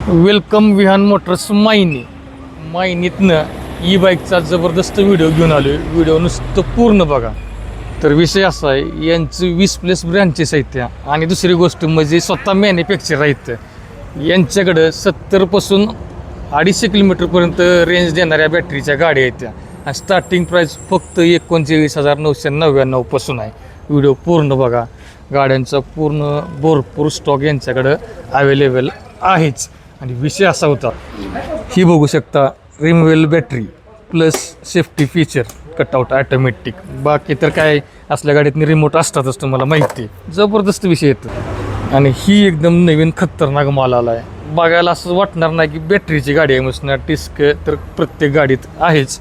Welcome Vihaan Motors मायनीतनं E बाईकचा जबरदस्त video घेऊन आलो आहे. व्हिडिओ नुसतं पूर्ण बघा. तर विषय असा आहे, यांचं 20+ ब्रँचेस आहेत त्या, आणि दुसरी गोष्ट म्हणजे स्वतः मॅन्युफॅक्चर आहेत. यांच्याकडं 70पासून 250 किलोमीटरपर्यंत रेंज देणाऱ्या बॅटरीच्या गाड्या आहेत त्या, आणि स्टार्टिंग प्राईस फक्त 39,999 पासून आहे. व्हिडिओ पूर्ण बघा. गाड्यांचा पूर्ण भरपूर स्टॉक यांच्याकडं अवेलेबल आहेच. आणि विषय असा होता, ही बघू शकता removable battery plus safety feature cutout automatic. बाकी तर काय असल्या गाडीतनी रिमोट असतातच, तुम्हाला माहिती आहे. जबरदस्त विषय येतो. आणि ही एकदम नवीन खतरनाक माल आला आहे. बघायला असं वाटणार नाही की बॅटरीची गाडी आहे मस्त. डिस्क तर प्रत्येक गाडीत आहेच.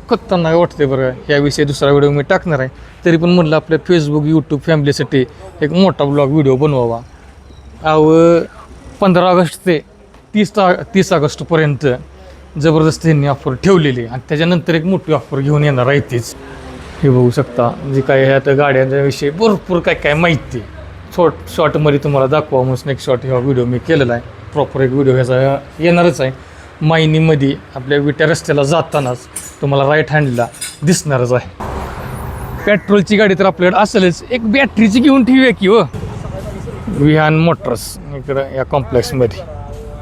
खतरनाक वाटते बरं. ह्याविषयी दुसरा व्हिडिओ मी टाकणार आहे. तरी पण म्हटलं आपल्या फेसबुक यूट्यूब फॅमिलीसाठी एक मोठा ब्लॉग व्हिडिओ बनवावा. 15 ऑगस्ट ते 30 ऑगस्टपर्यंत जबरदस्त यांनी ऑफर ठेवलेली, आणि त्याच्यानंतर एक मोठी ऑफर घेऊन येणार आहे तीच. हे बघू शकता. जे काय ह्यात गाड्यांच्या विषयी भरपूर काय माहिती शॉर्टमध्ये तुम्हाला दाखवा म्हणून एक शॉर्ट ह्या व्हिडिओ मी केलेला आहे. प्रॉपर एक व्हिडिओ ह्याचा येणारच आहे. मायनीमध्ये आपल्या विट्या रस्त्याला जातानाच तुम्हाला राईट हँडला दिसणारच आहे. पेट्रोलची गाडी तर आपल्याकडे असेलच, एक बॅटरीची घेऊन ठेवूया की हो विहान मोटर्स इकडं या कॉम्प्लेक्समध्ये.